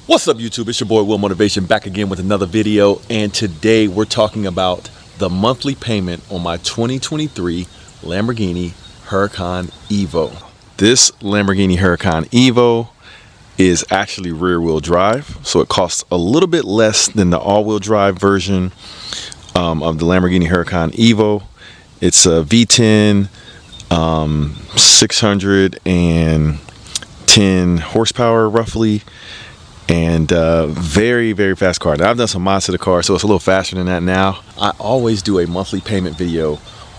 What's up, YouTube? It's your boy Will Motivation back again with another video, and today we're talking about the monthly payment on my 2023 Lamborghini Huracan EVO. This Lamborghini Huracan EVO is actually rear-wheel drive, so it costs a little bit less than the all-wheel drive version of the Lamborghini Huracan EVO. It's a V10, 610 horsepower roughly, and very fast car. Now, I've done some mods to the car, so it's a little faster than that now. I always do a monthly payment video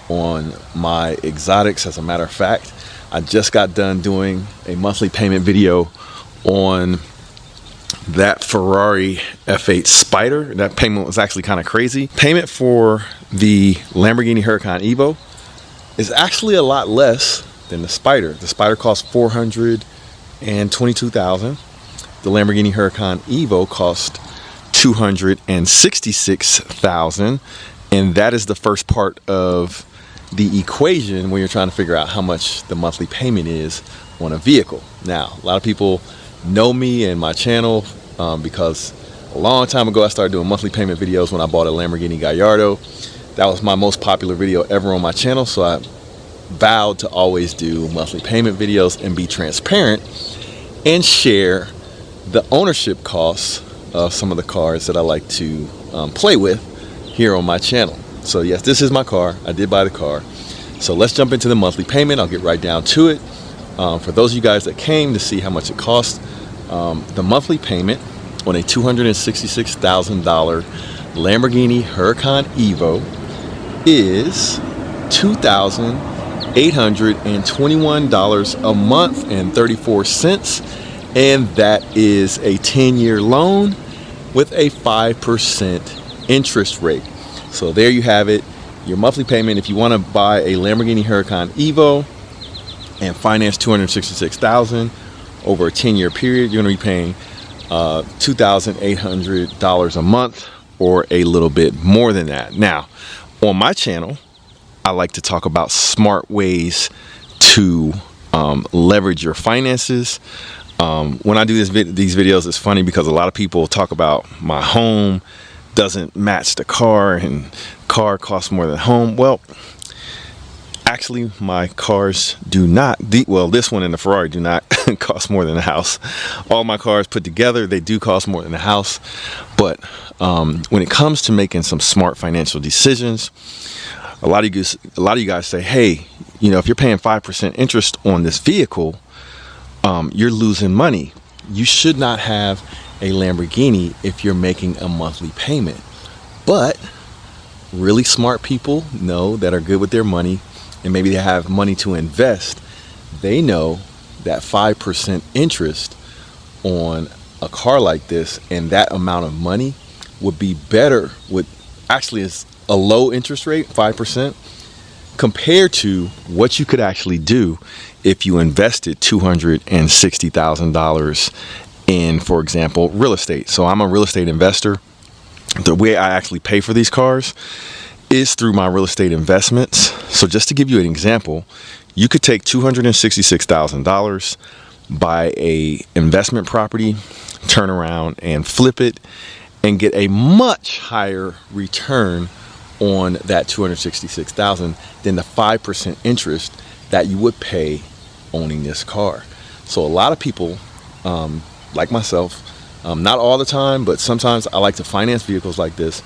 on my exotics. As a matter of fact, I just got done doing a monthly payment video on that Ferrari F8 Spider. That payment was actually kind of crazy. Payment for the Lamborghini Huracan EVO is actually a lot less than the Spider. The Spider cost $422,000. The Lamborghini Huracan EVO cost $266,000, and that is the first part of the equation when you're trying to figure out how much the monthly payment is on a vehicle. Now, a lot of people know me and my channel because a long time ago I started doing monthly payment videos when I bought a Lamborghini Gallardo. That was my most popular video ever on my channel, so I vowed to always do monthly payment videos and be transparent and share the ownership costs of some of the cars that I like to play with here on my channel. So yes, this is my car. I did buy the car. So let's jump into the monthly payment. I'll get right down to it. For those of you guys that came to see how much it costs, the monthly payment on a $266,000 Lamborghini Huracan EVO is $2,821 a month and 34 cents. And that is a 10-year loan with a 5% interest rate. So there you have it, your monthly payment. If you want to buy a Lamborghini Huracan EVO and finance $266,000 over a 10-year period, you're going to be paying $2,800 a month, or a little bit more than that. Now, on my channel, I like to talk about smart ways to leverage your finances. When I do these videos, it's funny because a lot of people talk about my home doesn't match the car and car costs more than home. Well, actually my cars do not, well, this one and the Ferrari do not cost more than a house. All my cars put together, they do cost more than a house. But when it comes to making some smart financial decisions, a lot of you guys say, hey, you know, if you're paying 5% interest on this vehicle, you're losing money. You should not have a Lamborghini if you're making a monthly payment. But really smart people know, that are good with their money, and maybe they have money to invest, they know that 5% interest on a car like this and that amount of money would be better with, actually is a low interest rate, 5%, compared to what you could actually do if you invested $260,000 in, for example, real estate. So I'm a real estate investor. The way I actually pay for these cars is through my real estate investments. So just to give you an example, you could take $266,000, buy a investment property, turn around and flip it, and get a much higher return on that $266,000 than the 5% interest that you would pay owning this car. So a lot of people, like myself, not all the time, but sometimes I like to finance vehicles like this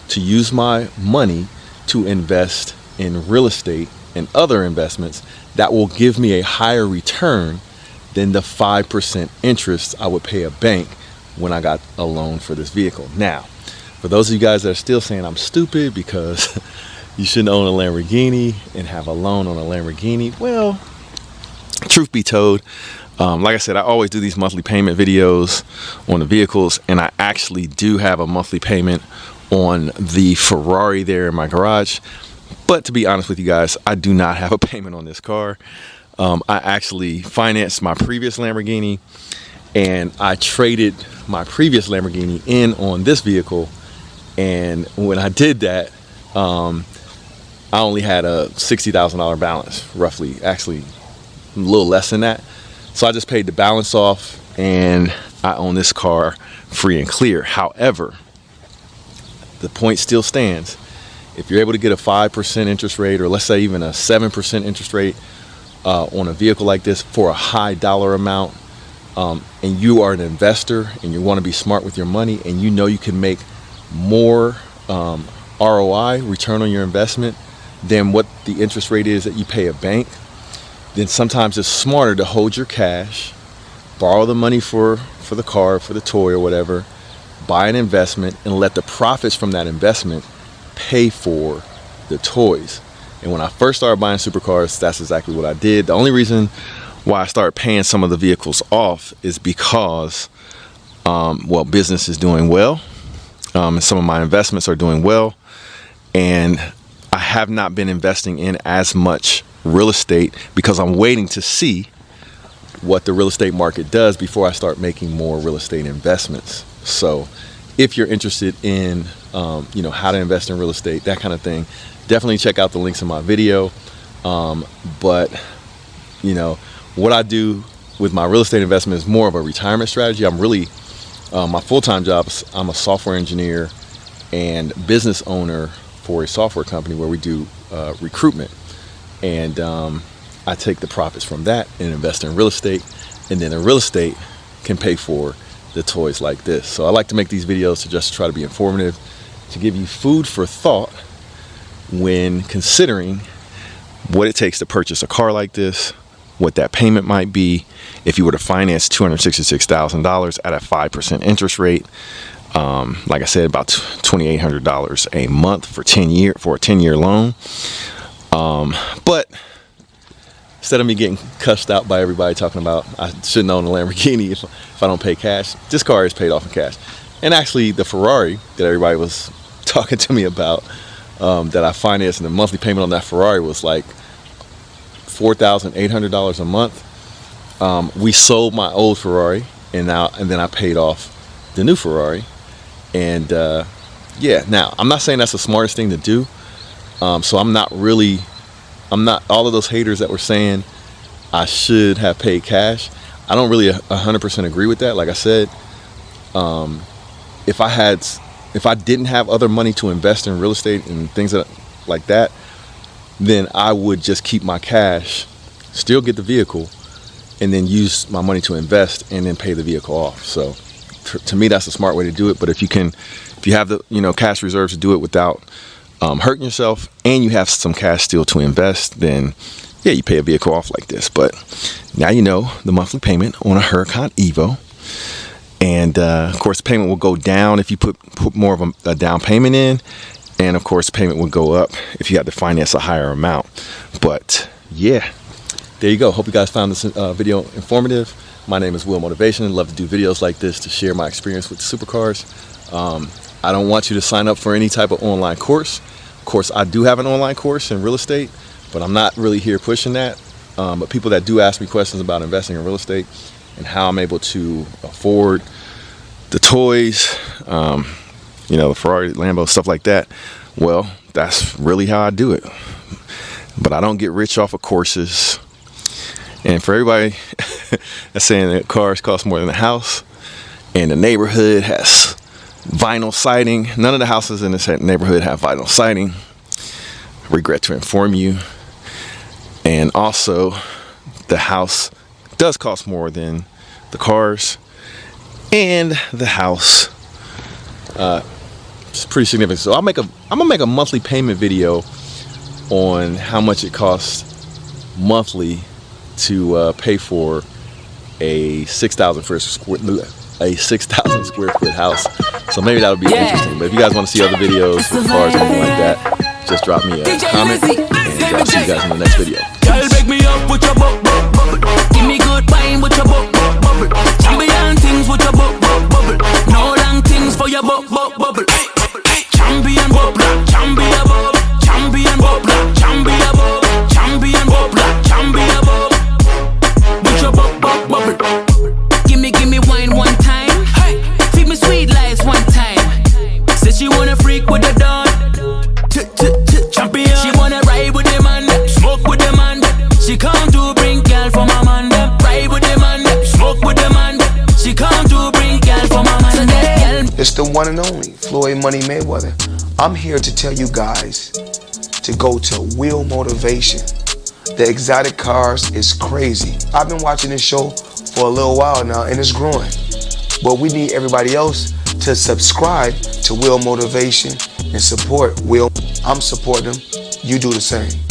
to use my money to invest in real estate and other investments that will give me a higher return than the 5% interest I would pay a bank when I got a loan for this vehicle. Now, for those of you guys that are still saying I'm stupid because you shouldn't own a Lamborghini and have a loan on a Lamborghini, well, truth be told, like I said, I always do these monthly payment videos on the vehicles, and I actually do have a monthly payment on the Ferrari there in my garage. But to be honest with you guys, I do not have a payment on this car. I actually financed my previous Lamborghini, and I traded my previous Lamborghini in on this vehicle. And when I did that, I only had a $60,000 balance, roughly, actually a little less than that. So I just paid the balance off, and I own this car free and clear. However, the point still stands. If you're able to get a 5% interest rate, or let's say even a 7% interest rate on a vehicle like this for a high dollar amount, and you are an investor and you want to be smart with your money, and you know you can make more ROI, return on your investment, than what the interest rate is that you pay a bank, then sometimes it's smarter to hold your cash, borrow the money for the car, for the toy or whatever, buy an investment, and let the profits from that investment pay for the toys. And when I first started buying supercars, that's exactly what I did. The only reason why I started paying some of the vehicles off is because, well, business is doing well, and some of my investments are doing well, and I have not been investing in as much real estate because I'm waiting to see what the real estate market does before I start making more real estate investments. So if you're interested in how to invest in real estate, that kind of thing, definitely check out the links in my video. But what I do with my real estate investment is more of a retirement strategy. I'm really my full-time job is I'm a software engineer and business owner for a software company where we do recruitment, and I take the profits from that and invest in real estate, and then the real estate can pay for the toys like this. So I like to make these videos to just try to be informative, to give you food for thought when considering what it takes to purchase a car like this, what that payment might be if you were to finance $266,000 at a 5% interest rate. Like I said, about $2,800 a month for a 10-year loan. But instead of me getting cussed out by everybody talking about I shouldn't own a Lamborghini if I don't pay cash, this car is paid off in cash. And actually the Ferrari that everybody was talking to me about, that I financed, and the monthly payment on that Ferrari was like $4,800 a month. We sold my old Ferrari, and then I paid off the new Ferrari. And now I'm not saying that's the smartest thing to do. So I'm not all of those haters that were saying I should have paid cash. I don't really 100% agree with that. Like I said, if I didn't have other money to invest in real estate and things like that, then I would just keep my cash, still get the vehicle, and then use my money to invest and then pay the vehicle off. So to me, that's a smart way to do it. But if you have the cash reserves to do it without hurting yourself, and you have some cash still to invest, then yeah, you pay a vehicle off like this. But now you know the monthly payment on a Huracan EVO. And of course, the payment will go down if you put more of a down payment in. And of course, the payment will go up if you have to finance a higher amount. But yeah, there you go. Hope you guys found this video informative. My name is Will Motivation. I love to do videos like this to share my experience with supercars. I don't want you to sign up for any type of online course. Of course, I do have an online course in real estate, but I'm not really here pushing that. But people that do ask me questions about investing in real estate and how I'm able to afford the toys, the Ferrari, Lambo, stuff like that, well, that's really how I do it. But I don't get rich off of courses. And for everybody that's saying that cars cost more than a house and the neighborhood has vinyl siding, none of the houses in this neighborhood have vinyl siding. Regret to inform you. And also, the house does cost more than the cars, and the house is pretty significant. So I'm gonna make a monthly payment video on how much it costs monthly to pay for a 6,000 square foot house. So maybe that'll be interesting. But if you guys want to see other videos with cars or anything like that, just drop me a comment, and I'll see you guys in the next video. Girl, beg me up with your bubble. Give me good wine with your bubble. Champion things with your bubble. No long things for your bubble. Champion bubble, champion bubble, champion bubble, champion bubble, champion bubble, champion bubble. With your bubble. Give me wine one time. Feed me sweet lies one time. Said she wanna freak with the dawn. Champion. She wanna ride with the man, smoke with the man. She come to bring girl for my man. Ride with the man, smoke with the man. She come to bring It's the one and only Floyd Money Mayweather. I'm here to tell you guys to go to Wheel Motivation. The exotic cars is crazy. I've been watching this show for a little while now and it's growing. But we need everybody else to subscribe to Wheel Motivation and support Will. I'm supporting them. You do the same.